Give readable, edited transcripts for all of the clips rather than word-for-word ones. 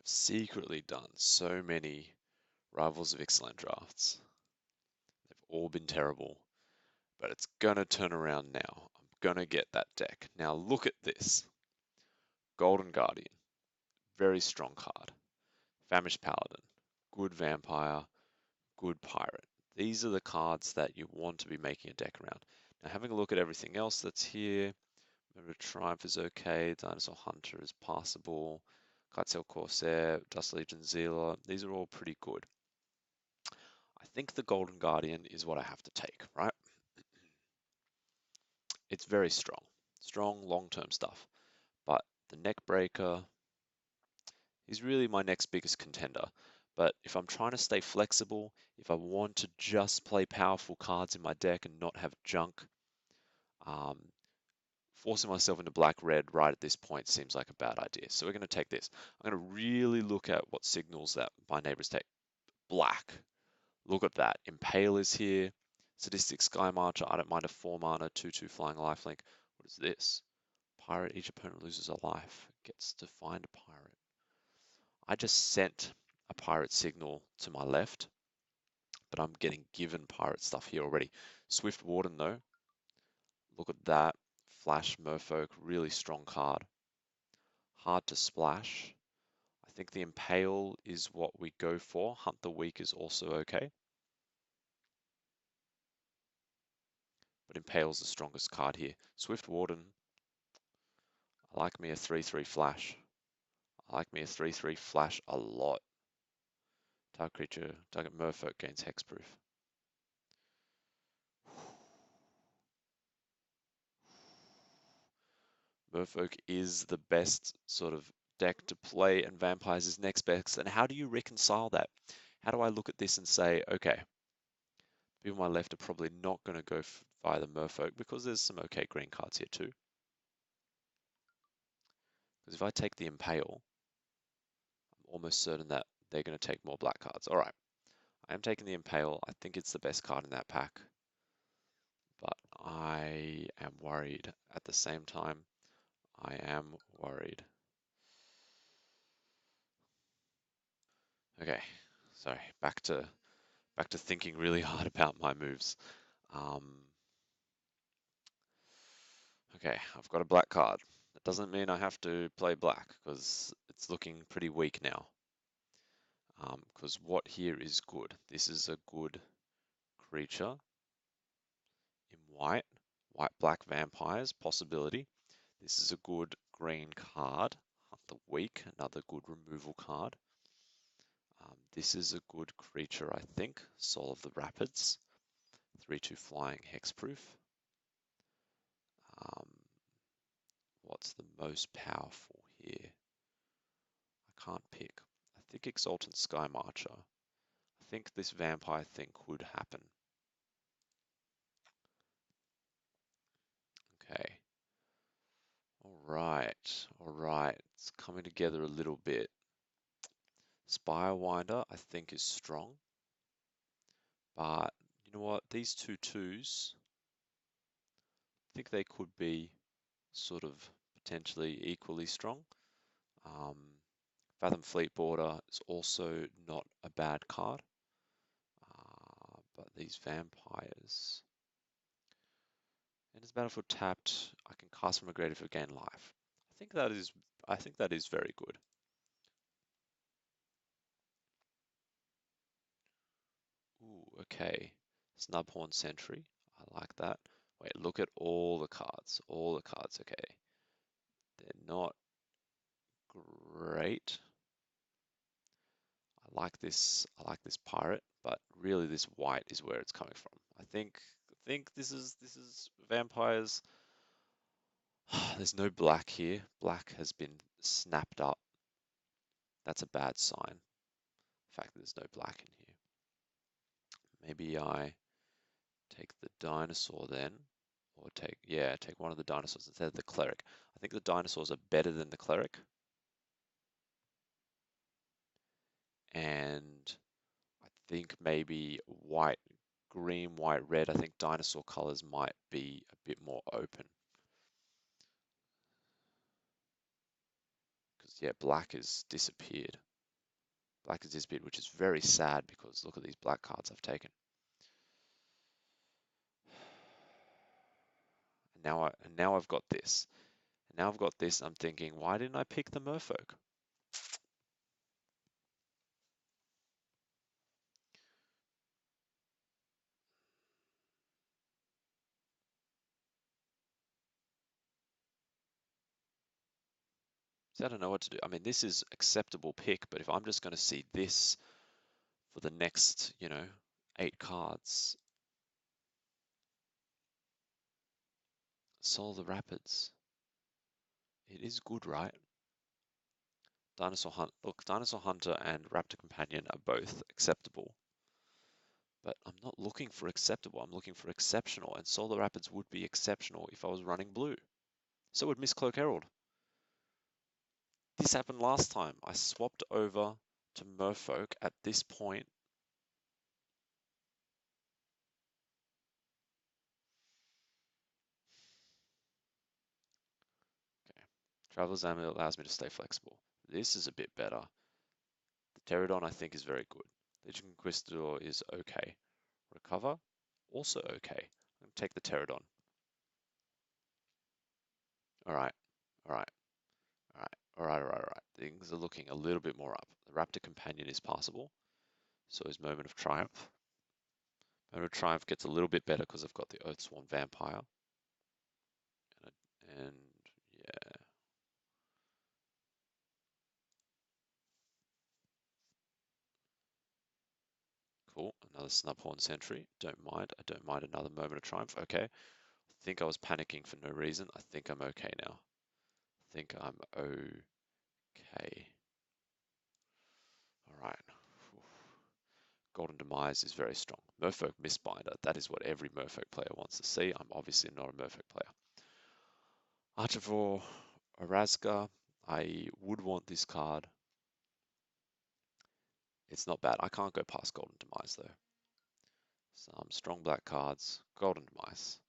I've secretly done so many Rivals of Ixalan drafts. They've all been terrible, but it's gonna turn around now. I'm gonna get that deck. Now look at this. Golden Guardian, very strong card. Famished Paladin, good Vampire, good Pirate. These are the cards that you want to be making a deck around. Now having a look at everything else that's here, Member Triumph is okay, Dinosaur Hunter is passable, Kitesail Corsair, Dust Legion Zealer, these are all pretty good. I think the Golden Guardian is what I have to take, right? It's very strong, long-term stuff. But the Neckbreaker is really my next biggest contender. But if I'm trying to stay flexible, if I want to just play powerful cards in my deck and not have junk, forcing myself into black-red right at this point seems like a bad idea. So we're going to take this. I'm going to really look at what signals that my neighbors take. Black. Look at that. Impale is here. Sadistic Sky Marcher. I don't mind a 4-mana, 2/2 flying lifelink. What is this? Pirate. Each opponent loses a life. Gets to find a pirate. I just sent a pirate signal to my left, but I'm getting given pirate stuff here already. Swift Warden though. Look at that. Flash Merfolk. Really strong card. Hard to splash. I think the Impale is what we go for. Hunt the Weak is also okay. But Impale's the strongest card here. Swift Warden. I like me a 3/3 flash. I like me a 3/3 flash a lot. Target creature, target Merfolk gains hexproof. Merfolk is the best sort of deck to play, and Vampires is next best. And how do you reconcile that? How do I look at this and say, okay, people on my left are probably not going to go via the Merfolk because there's some okay green cards here too. Because if I take the Impale, I'm almost certain that they're going to take more black cards. All right, I am taking the Impale. I think it's the best card in that pack. But I am worried at the same time. I am worried. Okay, sorry, back to thinking really hard about my moves. Okay, I've got a black card. That doesn't mean I have to play black because it's looking pretty weak now. Because what here is good? This is a good creature in white, black vampires, possibility. This is a good green card. Hunt the Weak, another good removal card. This is a good creature, I think. Soul of the Rapids, 3/2 flying hexproof. What's the most powerful here? I can't pick. I think Exultant Sky Marcher. I think this vampire thing could happen. Okay. All right. It's coming together a little bit. Spirewinder, I think, is strong. But you know what? These 2/2s, I think they could be sort of potentially equally strong. Fathom Fleet Border is also not a bad card. But these vampires. And as Battlefield tapped, I can cast from a graveyard for gain life. I think that is very good. Ooh, okay. Snubhorn Sentry. I like that. Wait, look at all the cards. All the cards, okay. They're not great. I like this pirate, but really this white is where it's coming from. I think this is vampires. There's no black here. Black has been snapped up. That's a bad sign. The fact that there's no black in here. Maybe I take the dinosaur then, or take one of the dinosaurs instead of the cleric. I think the dinosaurs are better than the cleric. And I think maybe white, green, white, red, I think dinosaur colors might be a bit more open. Because yeah, black has disappeared. Black is this bit, which is very sad because look at these black cards I've taken. And now I've got this. And now I've got this, I'm thinking, why didn't I pick the merfolk? So I don't know what to do. I mean, this is acceptable pick, but if I'm just going to see this for the next, 8 cards, Soul the Rapids. It is good, right? Dinosaur Hunt. Look, Dinosaur Hunter and Raptor Companion are both acceptable, but I'm not looking for acceptable. I'm looking for exceptional, and Solar Rapids would be exceptional if I was running blue. So would Miss Cloak Herald. This happened last time. I swapped over to Merfolk at this point. Okay. Traveler's Amulet allows me to stay flexible. This is a bit better. The Pterodon I think is very good. Legion Conquistador is okay. Recover, also okay. I'm going to take the Pterodon. Alright, alright, alright. Things are looking a little bit more up. The Raptor Companion is passable. So is Moment of Triumph. Moment of Triumph gets a little bit better because I've got the Oathsworn Vampire. And yeah. Cool, another Snubhorn Sentry. Don't mind. I don't mind another Moment of Triumph. Okay. I think I was panicking for no reason. I think I'm okay now. I think I'm okay. Alright. Golden Demise is very strong. Merfolk Mistbinder. That is what every Merfolk player wants to see. I'm obviously not a Merfolk player. Archivore Orazga. I would want this card. It's not bad. I can't go past Golden Demise though. Some strong black cards. Golden Demise.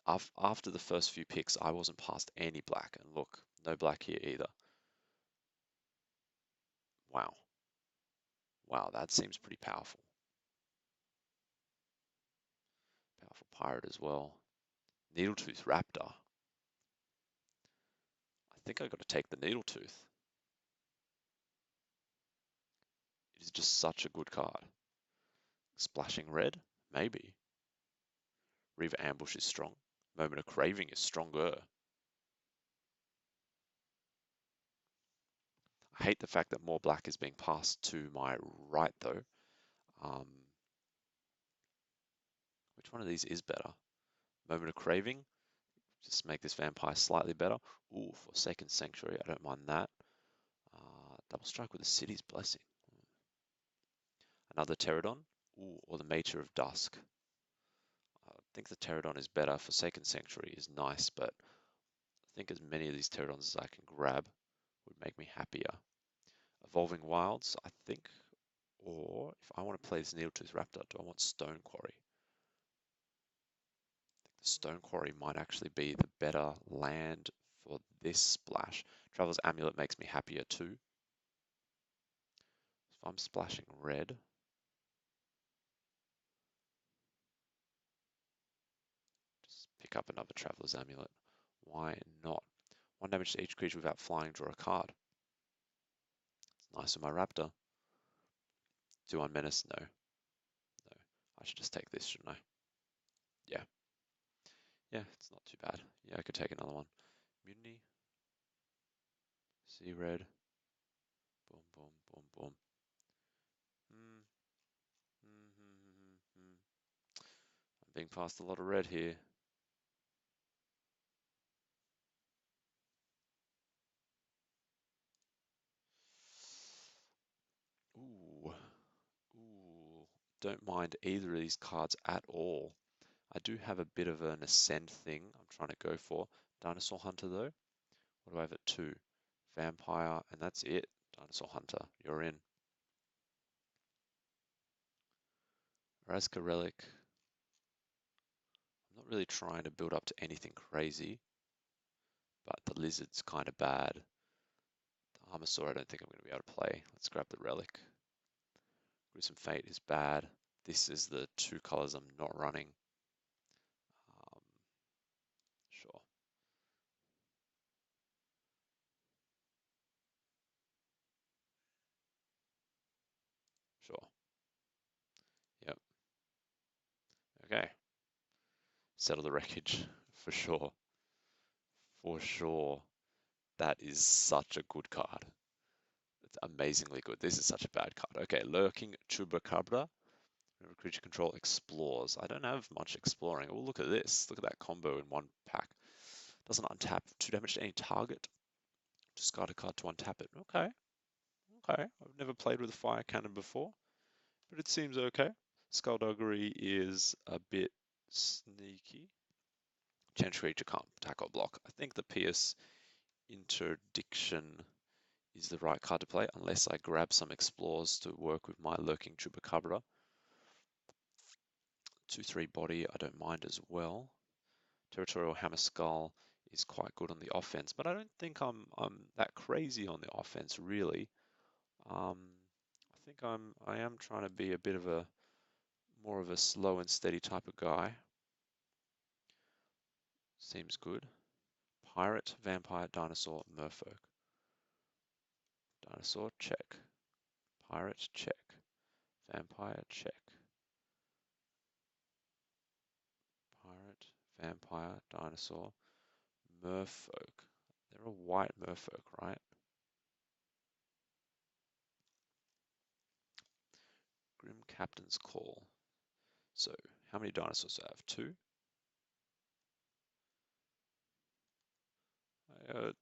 After the first few picks, I wasn't past any black. And look, no black here either. Wow. Wow, that seems pretty powerful. Powerful pirate as well. Needletooth Raptor. I think I got to take the Needletooth. It is just such a good card. Splashing Red? Maybe. Reaver Ambush is strong. Moment of Craving is stronger. I hate the fact that more black is being passed to my right though. Which one of these is better? Moment of Craving? Just make this vampire slightly better. Ooh, Forsaken Sanctuary, I don't mind that. Double strike with the City's Blessing. Another Pterodon. Ooh, or the Mater of Dusk. I think the Pterodon is better. Forsaken Sanctuary is nice, but I think as many of these Pterodons as I can grab would make me happier. Evolving Wilds, I think, or if I want to play this Needletooth Raptor, do I want Stone Quarry? I think the Stone Quarry might actually be the better land for this splash. Traveler's Amulet makes me happier too. If I'm splashing red, just pick up another Traveler's Amulet. Why not? 1 damage to each creature without flying, draw a card. It's nice with my Raptor. 2-1 Menace, no. No. I should just take this, shouldn't I? Yeah. Yeah, it's not too bad. Yeah, I could take another one. Mutiny. See red. Boom, boom, boom, boom. I'm being passed a lot of red here. Ooh. Ooh. Don't mind either of these cards at all. I do have a bit of an ascend thing I'm trying to go for. Dinosaur Hunter though. What do I have at 2? Vampire, and that's it. Dinosaur Hunter, you're in. Razka Relic. I'm not really trying to build up to anything crazy, but the lizard's kind of bad. Armasaur, I don't think I'm going to be able to play. Let's grab the Relic. Gruesome Fate is bad. This is the two colors I'm not running. Um, sure. Sure. Yep. Okay. Settle the Wreckage for sure. For sure. That is such a good card. It's amazingly good. This is such a bad card. Okay, Lurking Chupacabra. Whenever creature control explores. I don't have much exploring. Oh, look at this. Look at that combo in one pack. Doesn't untap 2 damage to any target. Discard a card to untap it. Okay. Okay. I've never played with a fire cannon before, but it seems okay. Skullduggery is a bit sneaky. Change creature can't attack or block. I think the Pierce Interdiction is the right card to play, unless I grab some Explores to work with my Lurking Chupacabra. 2/3 body, I don't mind as well. Territorial Hammer Skull is quite good on the offense, but I don't think I'm that crazy on the offense really. I think I am trying to be a bit of a more of a slow and steady type of guy. Seems good. Pirate, Vampire, Dinosaur, Merfolk. Dinosaur, check. Pirate, check. Vampire, check. Pirate, Vampire, Dinosaur, Merfolk. They're a white Merfolk, right? Grim Captain's Call. So, how many dinosaurs do I have? 2? I got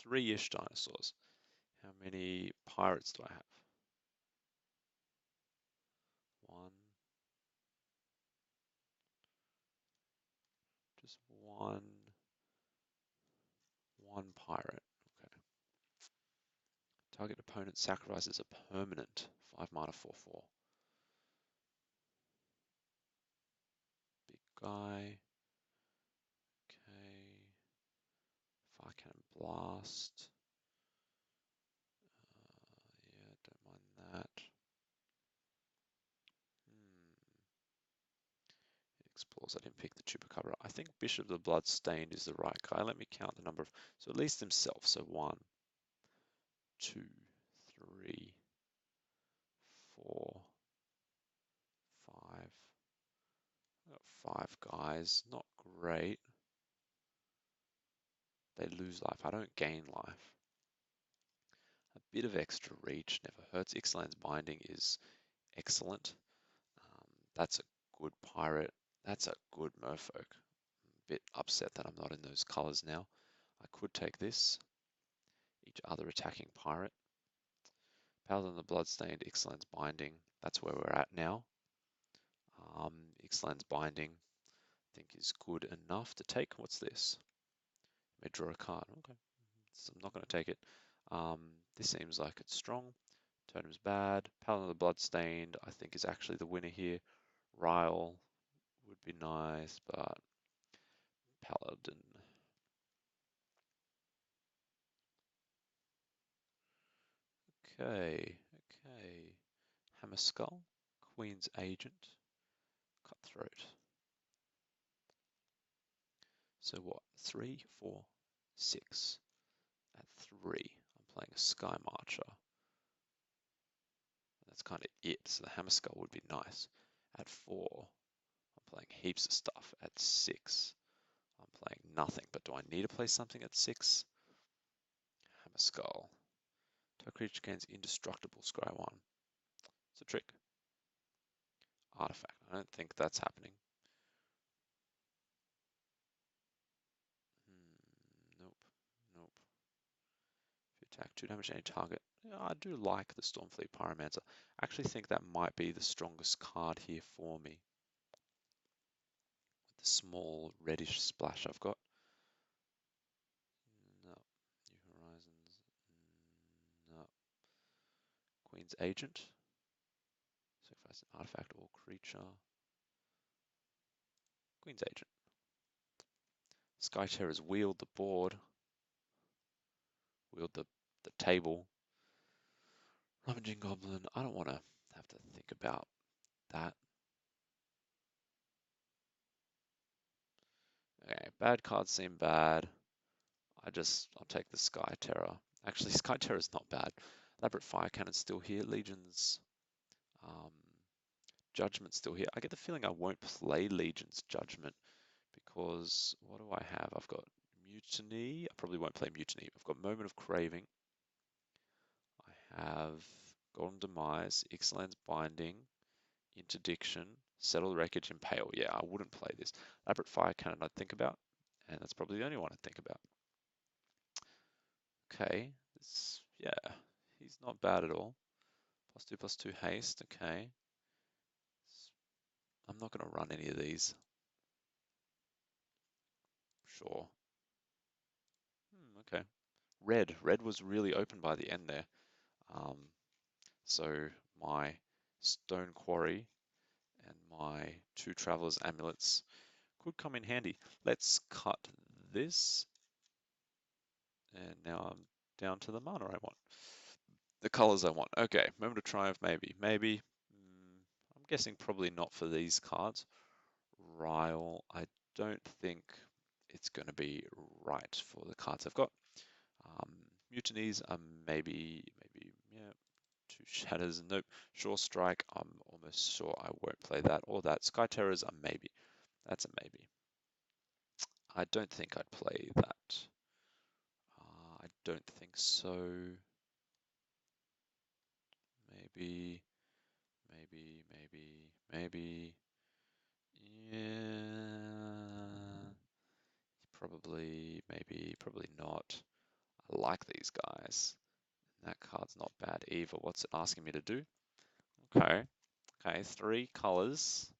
3-ish dinosaurs. How many pirates do I have? 1. Just one. One pirate. Okay. Target opponent sacrifices a permanent. 5 mana, 4/4. Big guy. Okay. Fire Cannon Blast. Yeah, don't mind that. It explores. I didn't pick the Chupacabra. I think Bishop of the Bloodstained is the right guy. Let me count the number of. So at least himself. So 1, 2, 3, 4, 5. I got 5 guys. Not great. They lose life. I don't gain life. A bit of extra reach never hurts. Ixalan's Binding is excellent. That's a good pirate. That's a good merfolk. I'm a bit upset that I'm not in those colors now. I could take this. Each other attacking pirate. Paladin the Bloodstained, Ixalan's Binding. That's where we're at now. Ixalan's Binding, I think, is good enough to take. What's this? May draw a card. Okay, so I'm not going to take it. This seems like it's strong. Totem's bad. Paladin the Bloodstained, I think, is actually the winner here. Ryle would be nice, but Paladin. Okay. Hammer Skull, Queen's Agent, Cutthroat. So what? 3, 4, 6. At 3, I'm playing a Sky Marcher. That's kind of it. So the Hammer Skull would be nice. At 4, I'm playing heaps of stuff. At 6, I'm playing nothing. But do I need to play something at 6? Hammer Skull. Target creature gains indestructible. Scry 1. It's a trick. Artifact. I don't think that's happening. Nope. If you attack 2 damage to any target. Yeah, I do like the Stormfleet Pyromancer. I actually think that might be the strongest card here for me. With the small reddish splash I've got. No. New Horizons. No. Queen's Agent. Sacrifice an artifact or creature. Queen's Agent. Sky Terrors wield the board. Wield the the table. Rummaging Goblin, I don't want to have to think about that. Okay, bad cards seem bad. I'll take the Sky Terror. Actually, Sky Terror is not bad. Elaborate Fire Cannon's still here. Legion's um, Judgment's still here. I get the feeling I won't play Legion's Judgment because what do I have? I've got Mutiny. I probably won't play Mutiny. I've got Moment of Craving. I have Golden Demise, Ixalan's Binding, Interdiction, Settle the Wreckage, Impale. Yeah, I wouldn't play this. Elaborate Fire Cannon I'd think about, and that's probably the only one I'd think about. Okay, yeah, he's not bad at all. +2/+2 haste, okay. I'm not going to run any of these. Sure. Okay. Red was really open by the end there. So my Stone Quarry and my 2 Traveler's Amulets could come in handy. Let's cut this. And now I'm down to the mana I want. The colors I want. Okay, Moment of Triumph, maybe. Maybe. I'm guessing probably not for these cards. Ryle, I don't think it's going to be right for the cards I've got. Mutinies are maybe, yeah. 2 Shatters, nope. Sure Strike, I'm almost sure I won't play that or that. Sky Terrors, a maybe. That's a maybe. I don't think I'd play that. I don't think so. Maybe. Yeah. Probably, maybe, probably not. I like these guys. That card's not bad either. What's it asking me to do? Okay. Okay, 3 colors.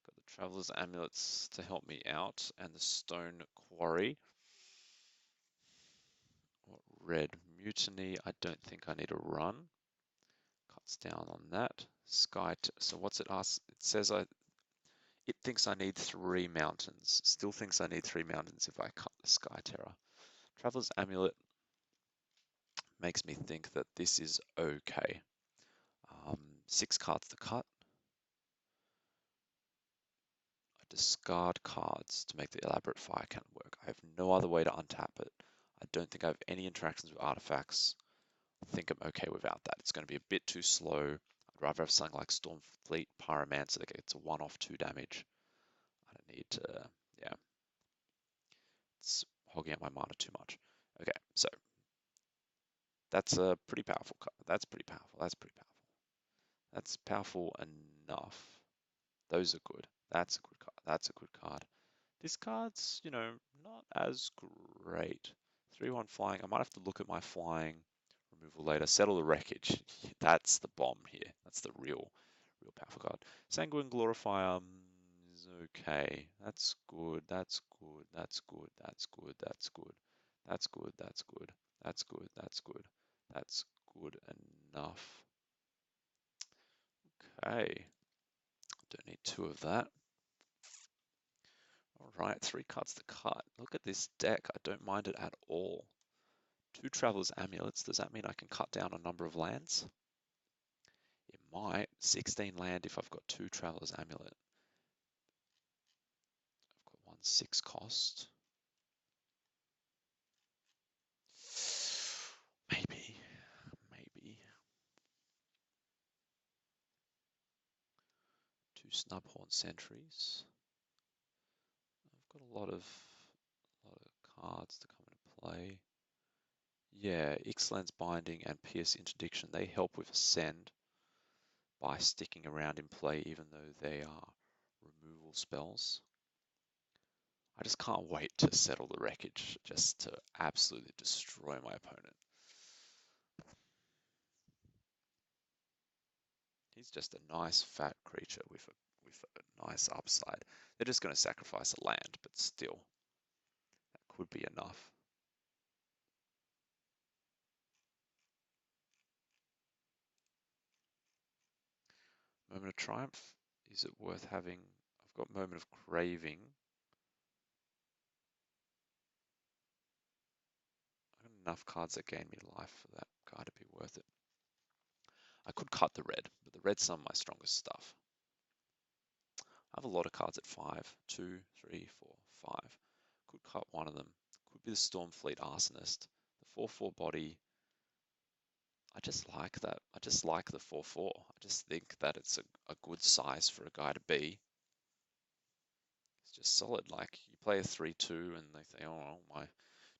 Got the Traveler's Amulets to help me out and the Stone Quarry. What red? Mutiny. I don't think I need to run. Cuts down on that. So what's it ask? It says it thinks I need 3 mountains. Still thinks I need 3 mountains if I cut the Sky Terror. Traveler's Amulet makes me think that this is okay. 6 cards to cut. I discard cards to make the Elaborate Fire Cannon work. I have no other way to untap it. I don't think I have any interactions with artifacts. I think I'm okay without that. It's going to be a bit too slow. I'd rather have something like Stormfleet Pyromancer that gets a 1-off 2 damage. I don't need to, yeah. It's hogging up my mana too much. Okay, so that's a pretty powerful card. That's pretty powerful. That's pretty powerful. That's powerful enough. Those are good. That's a good card. That's a good card. This card's, not as great. 3/1 flying. I might have to look at my flying removal later. Settle the Wreckage. That's the bomb here. That's the real powerful card. Sanguine Glorifier is okay. That's good. That's good. That's good. That's good. That's good. That's good. That's good. That's good. That's good. That's good enough. Okay. Don't need 2 of that. All right, 3 cards to cut. Look at this deck. I don't mind it at all. 2 Traveler's Amulets. Does that mean I can cut down a number of lands? It might. 16 land if I've got 2 Traveler's Amulet. I've got 1 6 cost. Maybe. 2 Snubhorn Sentries. I've got a lot of cards to come into play. Yeah, Ixalan's Binding and Pierce Interdiction, they help with Ascend by sticking around in play even though they are removal spells. I just can't wait to settle the Wreckage just to absolutely destroy my opponent. He's just a nice fat creature with a nice upside. They're just going to sacrifice a land, but still, that could be enough. Moment of Triumph, is it worth having? I've got Moment of Craving. I'm enough cards that gain me life for that guy to be worth it. I could cut the red, but the red's some of my strongest stuff. I have a lot of cards at 5, 2, 3, 4, 5. Could cut one of them. Could be the Stormfleet Arsonist. The 4/4 body, I just like that. I just like the 4/4. I just think that it's a good size for a guy to be. It's just solid. Like, you play a 3/2 and they say, oh, my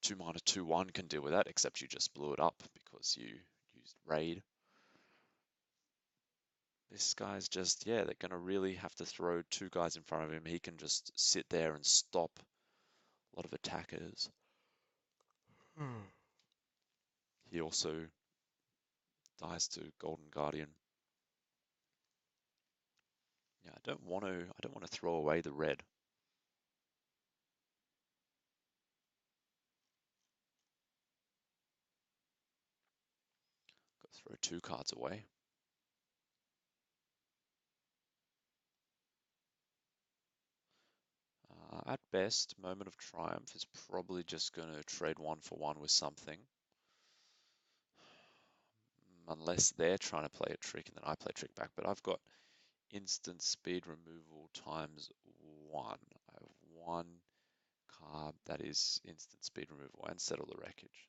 2-mana 2/1 can deal with that, except you just blew it up because you used Raid. This guy's just, yeah, they're going to really have to throw 2 guys in front of him. He can just sit there and stop a lot of attackers. He also dies to Golden Guardian. Yeah, I don't want to throw away the red. Got to throw 2 cards away. At best, Moment of Triumph is probably just going to trade 1 for 1 with something. Unless they're trying to play a trick and then I play trick back. But I've got instant speed removal times 1. I have 1 card that is instant speed removal and settle the wreckage.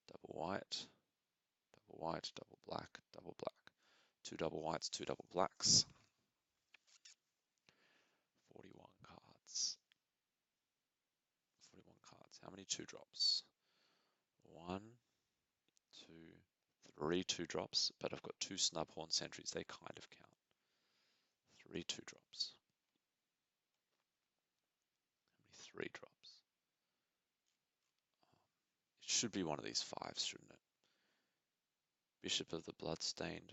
Double white, double white, double black, double black. 2 double whites, 2 double blacks. 41 cards. 41 cards. How many 2-drops? 1, 2, 3 2-drops, but I've got 2 Snubhorn Sentries. They kind of count. 3 2-drops. How many 3-drops? It should be one of these 5s, shouldn't it? Bishop of the Bloodstained,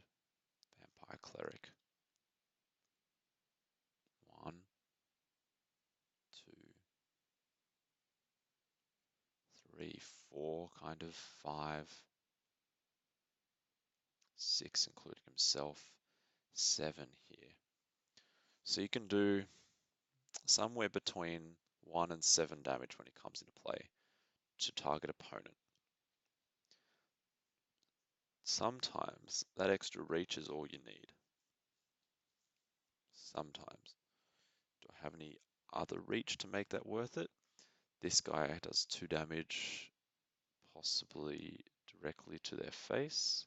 Vampire Cleric. 1, 2, 3, 4, kind of 5, 6, including himself, 7 here. So you can do somewhere between 1 and 7 damage when it comes into play to target opponent. Sometimes that extra reach is all you need. Sometimes. Do I have any other reach to make that worth it? This guy does 2 damage, possibly directly to their face.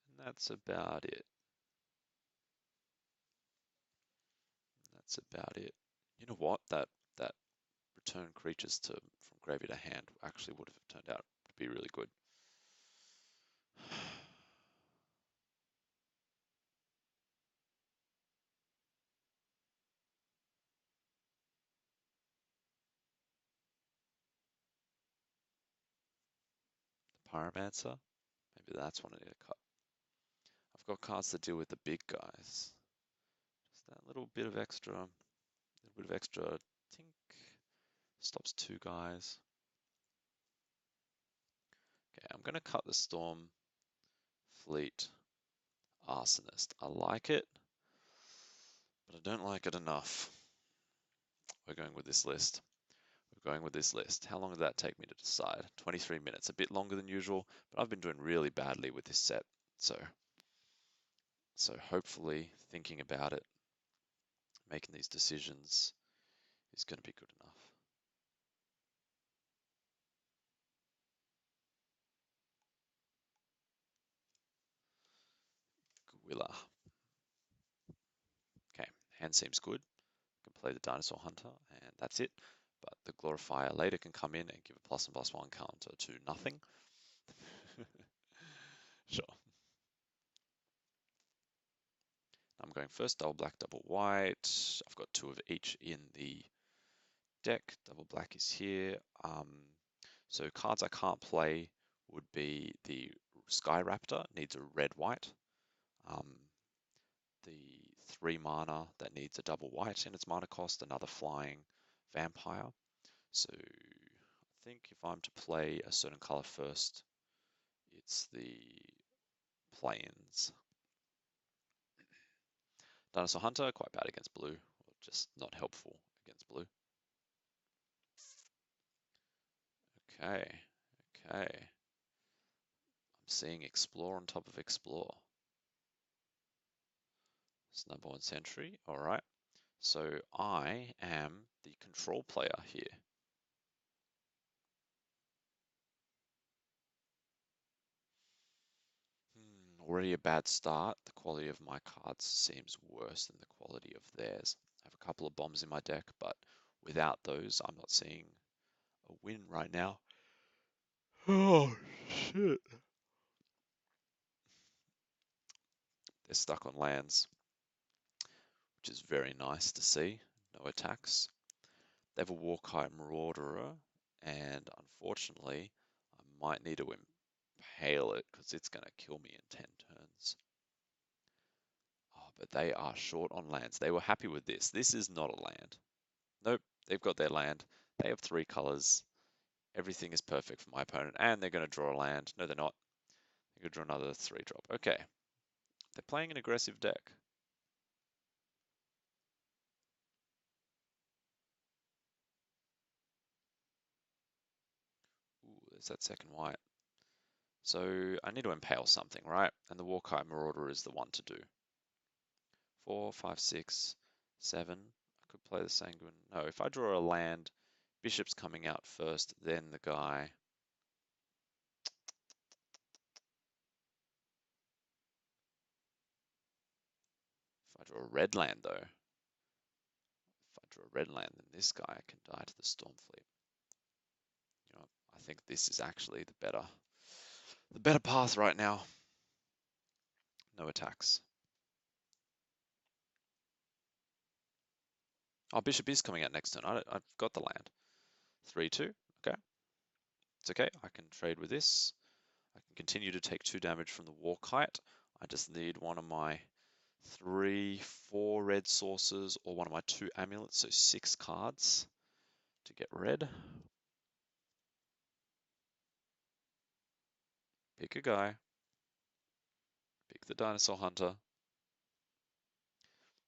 And that's about it. That's about it. You know what? That return creatures from graveyard to hand actually would have turned out to be really good. The Pyromancer, maybe that's one I need to cut. I've got cards that deal with the big guys. Just that little bit of extra tink. Stops 2 guys. Okay, I'm going to cut the Storm Fleet Arsonist. I like it, but I don't like it enough. We're going with this list. We're going with this list. How long did that take me to decide? 23 minutes, a bit longer than usual, but I've been doing really badly with this set. So hopefully thinking about it, making these decisions is going to be good enough. Gwilla. Okay, hand seems good. Can play the Dinosaur Hunter, and that's it. But the Glorifier later can come in and give a +1/+1 counter to nothing. Sure. I'm going first, double black, double white. I've got 2 of each in the deck. Double black is here. So cards I can't play would be the Sky Raptor, needs a red-white. The 3 mana that needs a double white in its mana cost, another flying vampire. So I think if I'm to play a certain color first, It's the plains. Dinosaur Hunter, quite bad against blue, or just not helpful against blue. Okay, okay. I'm seeing Explore on top of Explore. Snowball and Sentry, all right. So I am the control player here. Already a bad start. The quality of my cards seems worse than the quality of theirs. I have a couple of bombs in my deck, but without those, I'm not seeing a win right now. Oh, shit. They're stuck on lands, which is very nice to see. No attacks. They have a Warkite Marauderer, and unfortunately, I might need to impale it because it's going to kill me in 10 turns. Oh, but they are short on lands. They were happy with this. This is not a land. Nope, they've got their land. They have 3 colors. Everything is perfect for my opponent, and they're going to draw a land. No, they're not. They're going to draw another 3-drop. Okay, they're playing an aggressive deck. Ooh, there's that second white. So I need to impale something, right? And the Warkite Marauder is the one to do. 4, 5, 6, 7. I could play the Sanguine. No, if I draw a land, Bishop's coming out first, then the guy. If I draw a red land, though, if I draw a red land, then this guy can die to the Stormfleet. You know, I think this is actually the better path right now. No attacks. Oh, Bishop is coming out next turn. I've got the land. 3-2. Okay. It's okay. I can trade with this. I can continue to take 2 damage from the Warkite. I just need one of my 3, 4 red sources or one of my 2 amulets, so 6 cards to get red. Pick a guy. Pick the Dinosaur Hunter.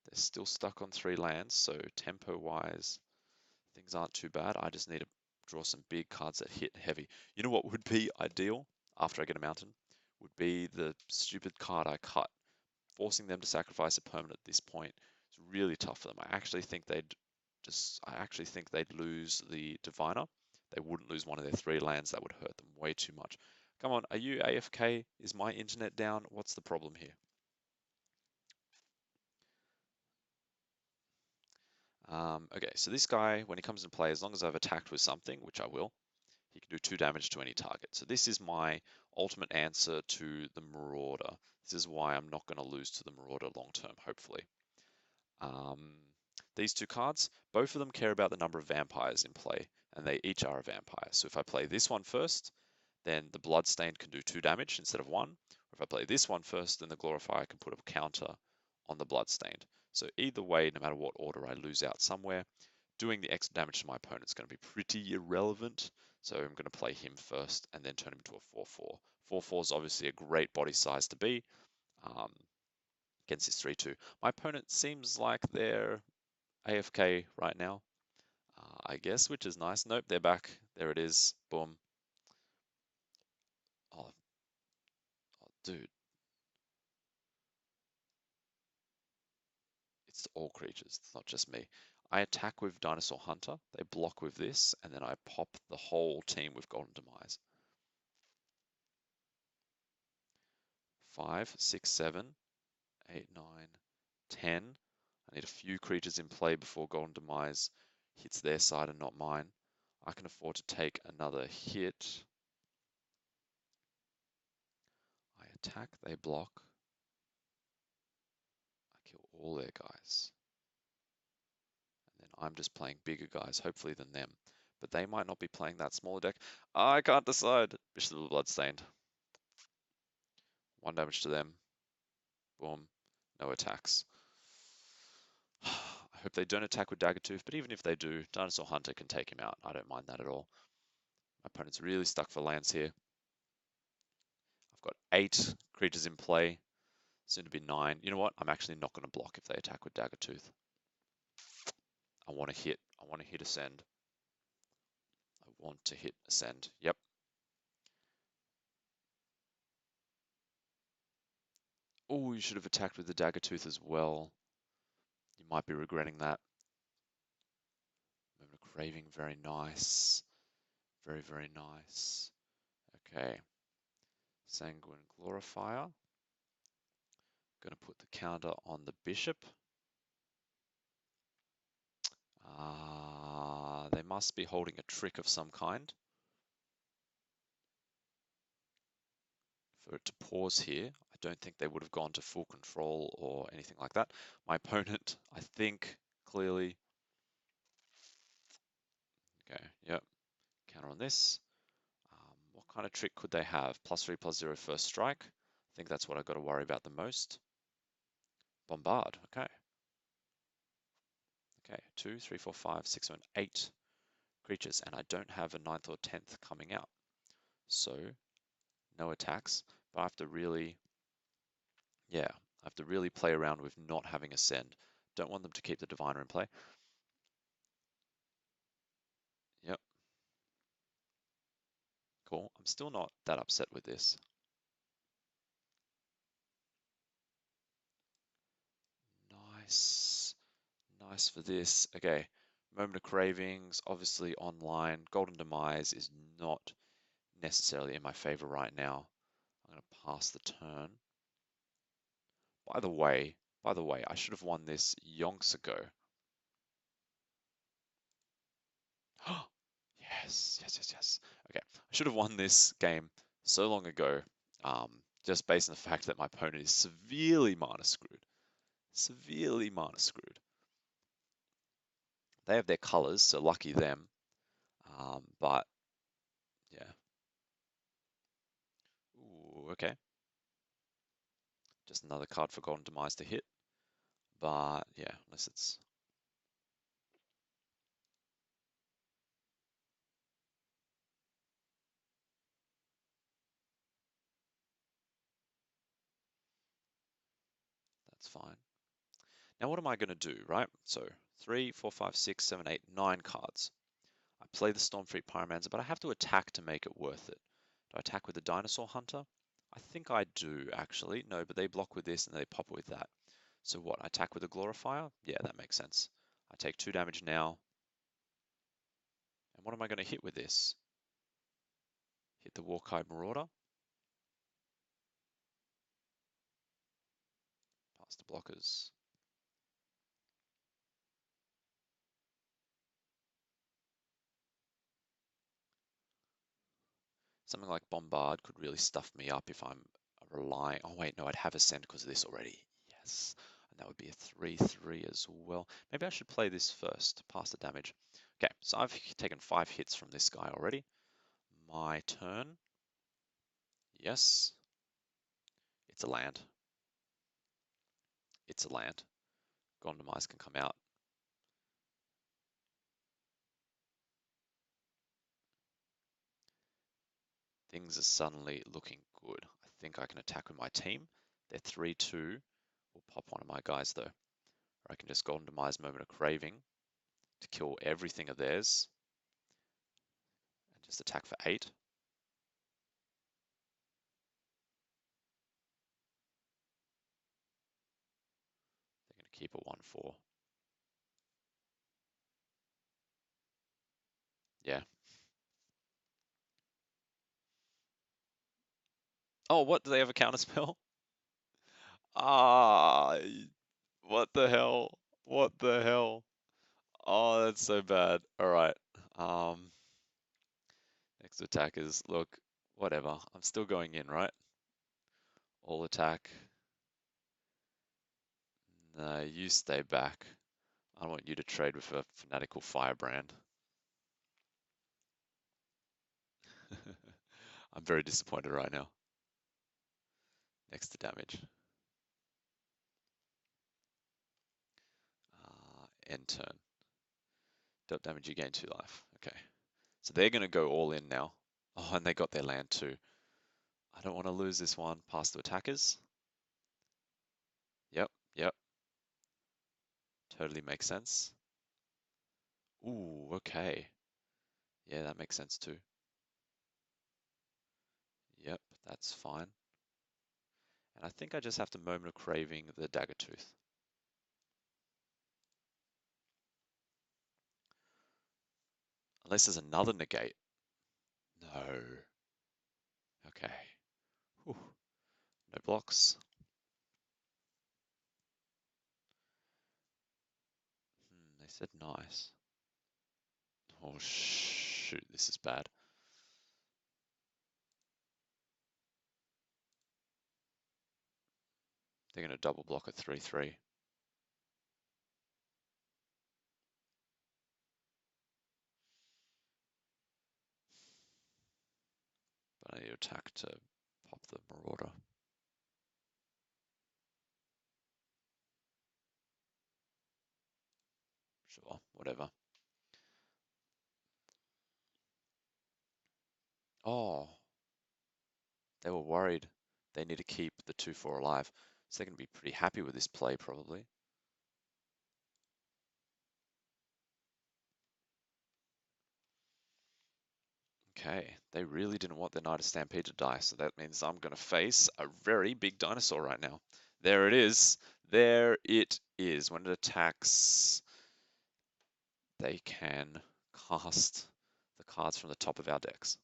They're still stuck on 3 lands, so tempo-wise, things aren't too bad. I just need to draw some big cards that hit heavy. You know what would be ideal after I get a mountain? Would be the stupid card I cut. Forcing them to sacrifice a permanent at this point is really tough for them. I actually think they'd lose the Diviner. They wouldn't lose one of their 3 lands. That would hurt them way too much. Come on, are you AFK? Is my internet down? What's the problem here? Okay, so this guy, when he comes in play, as long as I've attacked with something, which I will, he can do 2 damage to any target. So this is my ultimate answer to the Marauder. This is why I'm not going to lose to the Marauder long term, hopefully. These 2 cards, both of them care about the number of vampires in play, and they each are a vampire. So if I play this one first, then the Bloodstained can do 2 damage instead of 1. Or if I play this one first, then the Glorifier can put a counter on the Bloodstained. So either way, no matter what order I lose out somewhere, doing the extra damage to my opponent is going to be pretty irrelevant. So I'm going to play him first and then turn him into a 4-4. 4-4 is obviously a great body size to be against this 3-2. My opponent seems like they're AFK right now, I guess, which is nice. Nope, they're back. There it is. Boom. Oh, dude. It's all creatures. It's not just me. I attack with Dinosaur Hunter. They block with this, and then I pop the whole team with Golden Demise. 5, 6, 7, 8, 9, 10. I need a few creatures in play before Golden Demise hits their side and not mine. I can afford to take another hit. I attack, they block. I kill all their guys. And then I'm just playing bigger guys, hopefully, than them. But they might not be playing that smaller deck. I can't decide. Bishop of the Bloodstained. 1 damage to them. Boom. No attacks. I hope they don't attack with Daggertooth, but even if they do, Dinosaur Hunter can take him out. I don't mind that at all. My opponent's really stuck for lands here. I've got 8 creatures in play, soon to be 9. You know what? I'm actually not going to block if they attack with Daggertooth. I want to hit. I want to hit Ascend. I want to hit Ascend. Yep. Oh, you should have attacked with the Daggertooth as well. You might be regretting that. Moment of Craving, very nice. Very, very nice. Okay. Sanguine Glorifier. Going to put the counter on the Bishop. They must be holding a trick of some kind. For it to pause here, I don't think they would have gone to full control or anything like that. My opponent, I think, clearly. Okay, yep. Counter on this. What kind of trick could they have? +3/+0 first strike. I think that's what I've got to worry about the most. Bombard, okay. Okay, 2, 3, 4, 5, 6, 7, 8 creatures, and I don't have a 9th or 10th coming out. So, no attacks, but I have to really, yeah, I have to really play around with not having Ascend. Don't want them to keep the Diviner in play. Yep. Cool. I'm still not that upset with this. Nice. Nice for this. Okay. Moment of Cravings, obviously online. Golden Demise is not necessarily in my favor right now. I'm going to pass the turn. By the way, I should have won this yonks ago. Yes, yes, yes, yes. Okay, I should have won this game so long ago, just based on the fact that my opponent is severely mana screwed. Severely mana screwed. They have their colors, so lucky them. But yeah. Ooh, okay. Just another card for Golden Demise to hit. But yeah, unless it's that's fine. Now what am I going to do, right? So 3, 4, 5, 6, 7, 8, 9 cards. I play the Stormfleet Pyromancer, but I have to attack to make it worth it. Do I attack with the Dinosaur Hunter? I think I do, actually. No, but they block with this and they pop with that. So what, I attack with the Glorifier? Yeah, that makes sense. I take 2 damage now. And what am I going to hit with this? Hit the Warkai Marauder. Pass the blockers. Something like Bombard could really stuff me up if I'm relying. Oh, wait, no, I'd have Ascend because of this already. Yes. And that would be a 3/3 as well. Maybe I should play this first, pass the damage. Okay, so I've taken 5 hits from this guy already. My turn. Yes. It's a land. It's a land. Golden Demise can come out. Things are suddenly looking good. I think I can attack with my team. They're 3/2. We'll pop one of my guys though. Or I can just Golden Demise Moment of Craving to kill everything of theirs. And just attack for 8. They're going to keep a 1/4. Yeah. Oh, what? Do they have a counter spell? Ah, what the hell? What the hell? Oh, that's so bad. All right. Um, next attack is, look, whatever. I'm still going in, right? All attack. No, you stay back. I don't want you to trade with a fanatical firebrand. I'm very disappointed right now. Next to damage. End turn. Dealt damage, you gain 2 life. Okay. So they're going to go all in now. Oh, and they got their land too. I don't want to lose this one. Pass to attackers. Yep, yep. Totally makes sense. Ooh, okay. Yeah, that makes sense too. Yep, that's fine. And I think I just have to Moment of Craving the Dagger Tooth. Unless there's another negate. No. Okay. Whew. No blocks. They said nice. Oh shoot, this is bad. They're going to double block a 3-3. But I need to attack to pop the Marauder. Sure, whatever. Oh, they were worried. They need to keep the 2-4 alive. So they're going to be pretty happy with this play, probably. Okay, they really didn't want the Knight of Stampede to die, so that means I'm going to face a very big dinosaur right now. There it is. There it is. When it attacks, they can cast the cards from the top of our decks.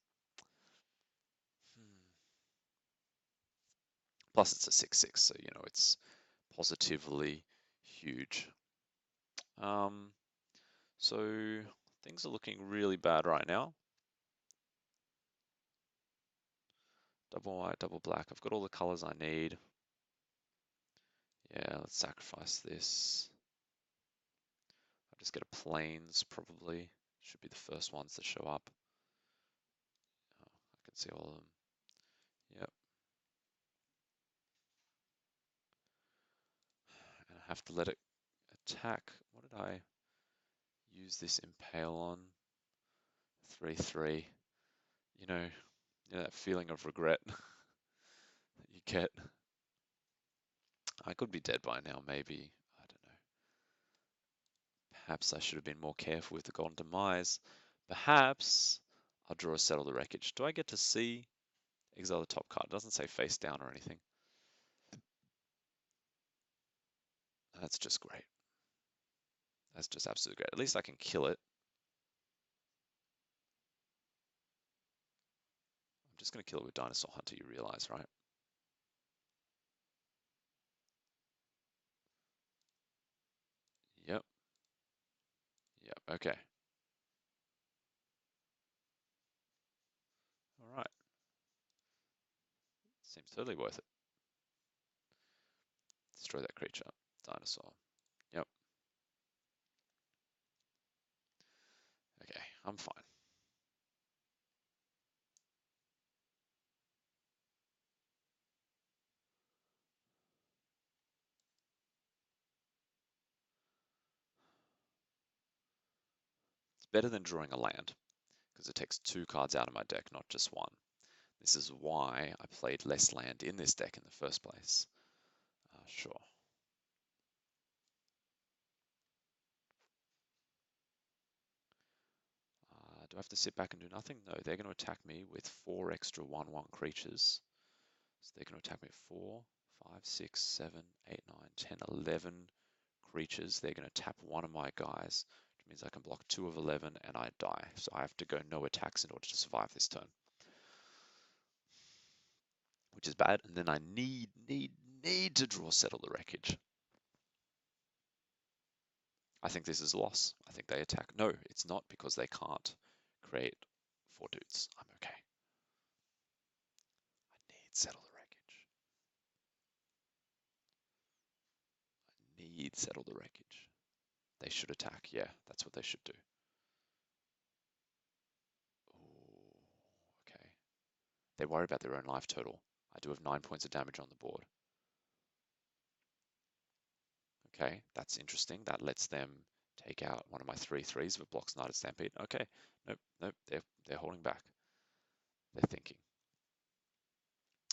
Plus, it's a 6/6, so you know it's positively huge. So things are looking really bad right now. Double white, double black. I've got all the colors I need. Yeah, let's sacrifice this. I'll just get a plains, probably. Should be the first ones that show up. Oh, I can see all of them. Yep. And I have to let it attack. What did I use this impale on? 3/3. You know that feeling of regret that you get. I could be dead by now, maybe. I don't know. Perhaps I should have been more careful with the Golden Demise. Perhaps I'll draw a Settle the Wreckage. Do I get to see exile the top card? It doesn't say face down or anything. That's just great. That's just absolutely great. At least I can kill it. I'm just going to kill it with Dinosaur Hunter, you realize, right? Yep. Yep. Okay. All right. Seems totally worth it. Destroy that creature. Dinosaur. Yep. Okay. I'm fine. It's better than drawing a land because it takes 2 cards out of my deck, not just 1. This is why I played less land in this deck in the first place. Sure. Do I have to sit back and do nothing? No, they're going to attack me with 4 extra 1/1 creatures. So they're going to attack me with 4, 5, 6, 7, 8, 9, 10, 11 creatures. They're going to tap one of my guys, which means I can block 2 of 11 and I die. So I have to go no attacks in order to survive this turn, which is bad. And then I need to draw Settle the Wreckage. I think this is a loss. I think they attack. No, it's not because they can't create 4 dudes. I'm okay. I need Settle the Wreckage. I need Settle the Wreckage. They should attack. Yeah, that's what they should do. Ooh, okay. They worry about their own life total. I do have 9 points of damage on the board. Okay, that's interesting. That lets them take out one of my 3/3s with blocks Knight of Stampede. Okay, nope, they're holding back. They're thinking.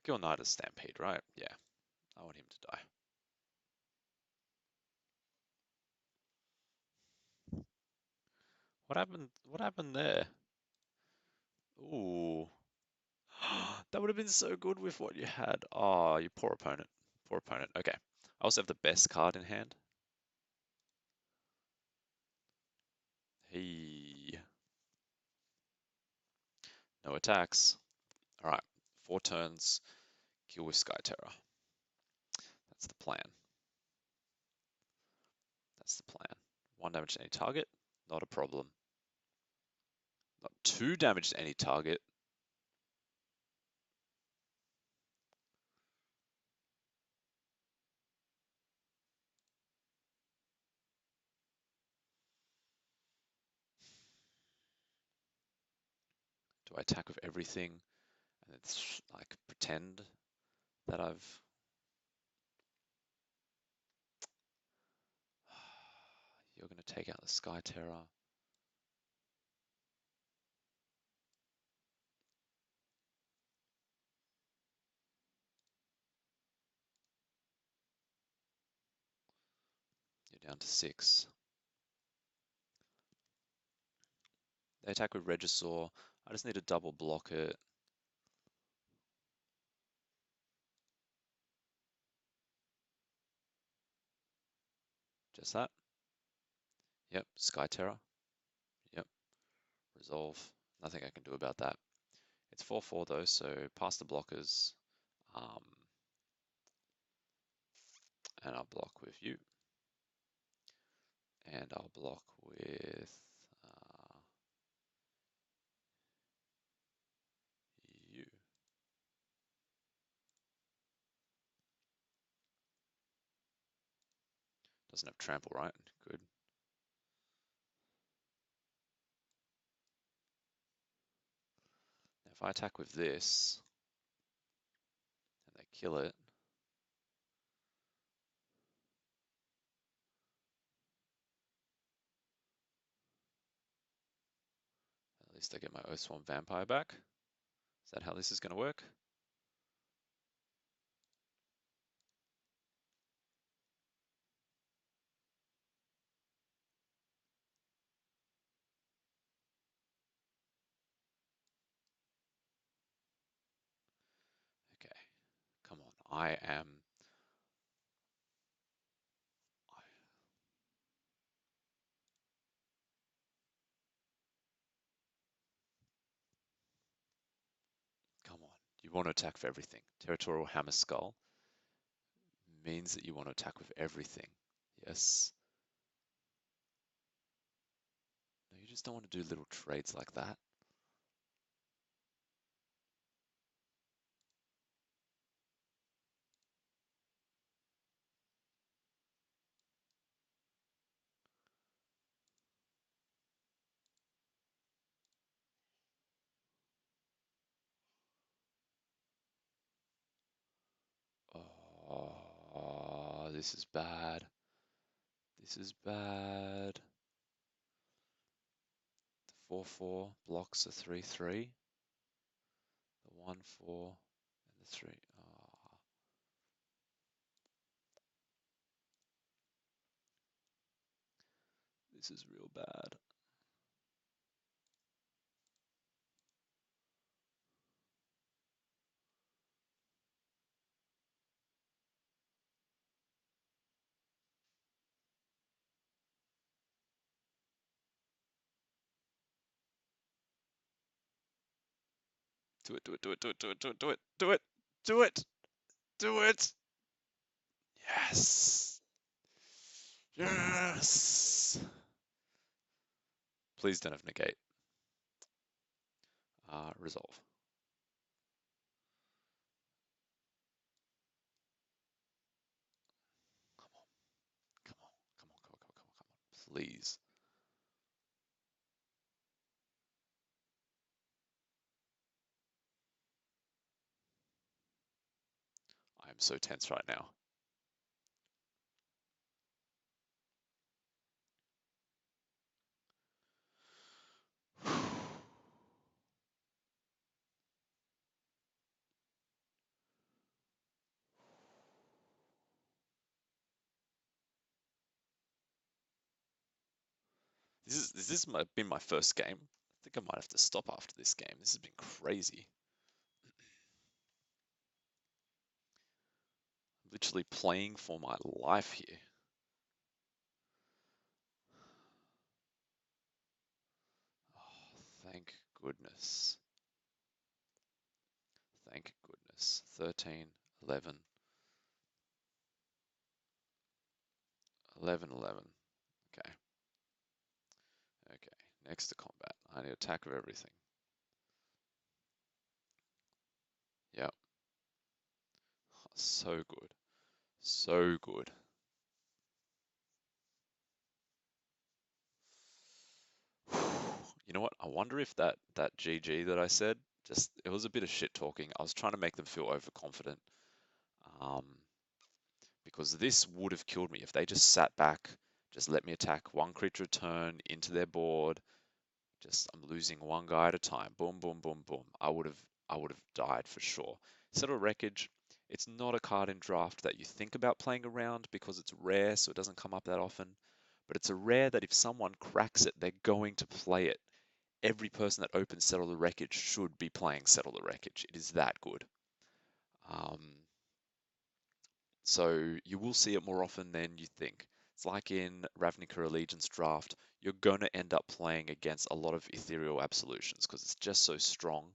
I kill Knight as Stampede, right? Yeah, I want him to die. What happened? What happened there? Ooh. That would have been so good with what you had. Oh, you poor opponent. Poor opponent. Okay. I also have the best card in hand. Hey. No attacks. Alright. 4 turns. Kill with Sky Terror. That's the plan. That's the plan. 1 damage to any target. Not a problem. Not 2 damage to any target. Do I attack with everything and it's like pretend that I've you're gonna take out the Sky Terror. You're down to 6. They attack with Regisaur. I just need to double block it. Just that. Yep, Sky Terror. Yep, Resolve. Nothing I can do about that. It's 4/4 though, so past the blockers. Um, and I'll block with you. And I'll block with you. Doesn't have trample, right? Good. Now if I attack with this and they kill it, at least I get my Oathsworn Vampire back. Is that how this is going to work? Okay, come on. I am. Come on. You want to attack for everything. Territorial Hammer Skull means that you want to attack with everything. Yes. No, you just don't want to do little trades like that. Oh, this is bad. This is bad. The 4/4 blocks a 3/3. The 1/4 and the 3. Oh. This is real bad. Do it, do it, do it, do it, do it, do it, do it, do it, do it, do it. Yes. Yes. Please don't have negate. Resolve. Come on, come on, come on, come on, come on, come on, come on. Please. I am so tense right now. This has been my first game. I think I might have to stop after this game. This has been crazy. Literally playing for my life here. Oh, thank goodness. Thank goodness. 13, 11, 11, 11. Okay. Okay. Next to combat. I need attack of everything. Yep. Oh, so good. So good. You know what? I wonder if that GG that I said, just it was a bit of shit talking. I was trying to make them feel overconfident. Um, because this would have killed me if they just sat back, just let me attack one creature a turn into their board. Just I'm losing one guy at a time. Boom, boom, boom, boom. I would have died for sure. Settle Wreckage, it's not a card in draft that you think about playing around because it's rare, so it doesn't come up that often. But it's a rare that if someone cracks it, they're going to play it. Every person that opens Settle the Wreckage should be playing Settle the Wreckage. It is that good. Um, so you will see it more often than you think. It's like in Ravnica Allegiance draft, you're going to end up playing against a lot of ethereal absolutions because it's just so strong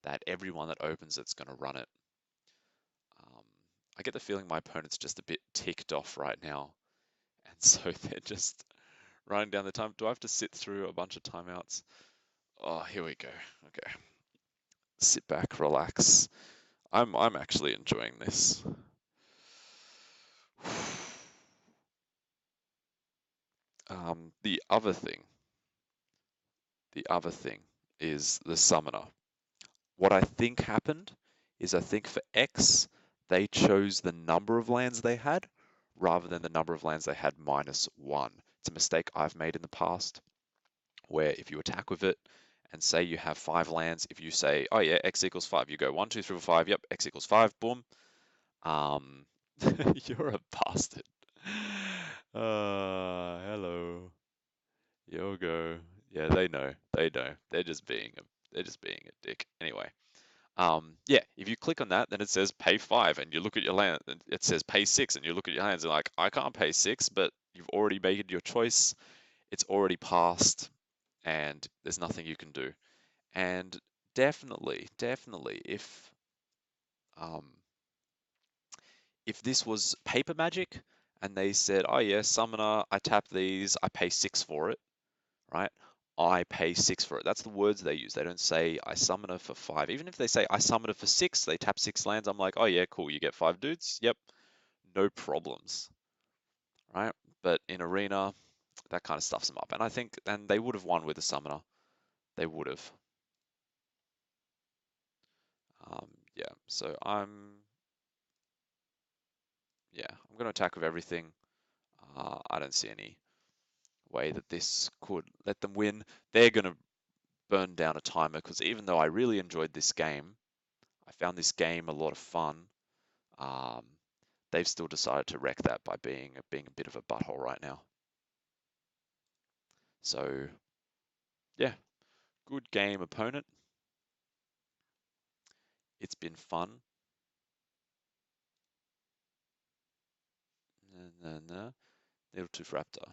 that everyone that opens it's going to run it. Um, I get the feeling my opponent's just a bit ticked off right now, and so they're just running down the time. Do I have to sit through a bunch of timeouts? Oh, here we go. Okay, sit back, relax. I'm actually enjoying this. The other thing The other thing is the summoner. What I think happened is I think for X, they chose the number of lands they had rather than the number of lands they had -1. It's a mistake I've made in the past where if you attack with it and say you have 5 lands, if you say, oh yeah, X equals 5, you go 1, 2, 3, 4, 5, yep, X equals 5, boom. Um, you're a bastard. Hello. Yogo. Yeah, they know. They know. They're just being a dick. Anyway, yeah, if you click on that, then it says pay 5, and you look at your land. It says pay 6, and you look at your hands, and like, I can't pay 6, but you've already made your choice. It's already passed, and there's nothing you can do. And definitely, um, if this was paper magic, and they said, oh yeah, summoner, I tap these, I pay 6 for it, right? I pay 6 for it. That's the words they use. They don't say I summon her for 5. Even if they say I summon her for 6, they tap 6 lands. I'm like, oh yeah, cool. You get 5 dudes. Yep, no problems, right? But in arena, that kind of stuffs them up. And I think, and they would have won with a summoner. They would have. Yeah. So I'm gonna attack with everything. I don't see any way that this could let them win. They're gonna burn down a timer because even though I really enjoyed this game, I found this game a lot of fun. Um, they've still decided to wreck that by being a bit of a butthole right now. So yeah, good game, opponent. It's been fun. Nah. Needletooth Raptor.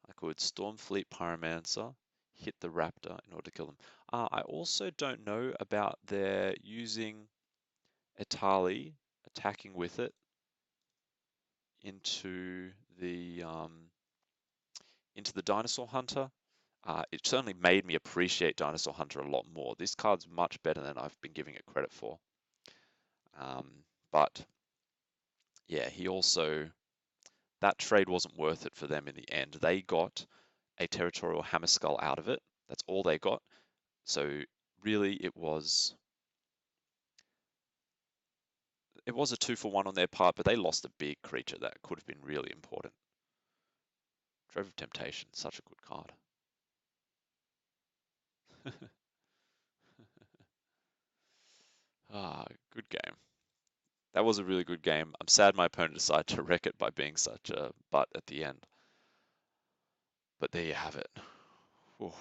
I could Stormfleet Pyromancer, hit the Raptor in order to kill them. I also don't know about their using Etali, attacking with it into the Dinosaur Hunter. It certainly made me appreciate Dinosaur Hunter a lot more. This card's much better than I've been giving it credit for. But yeah, that trade wasn't worth it for them in the end. They got a Territorial Hammerskull out of it. That's all they got. So really it was a 2-for-1 on their part, but they lost a big creature that could have been really important. Drove of Temptation, such a good card. Good game. That was a really good game. I'm sad my opponent decided to wreck it by being such a butt at the end. But there you have it. Whew.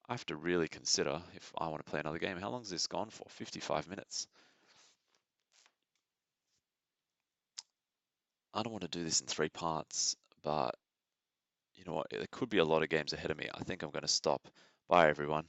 I have to really consider if I want to play another game. How long has this gone for? 55 minutes. I don't want to do this in 3 parts, but you know what? There could be a lot of games ahead of me. I think I'm going to stop. Bye, everyone.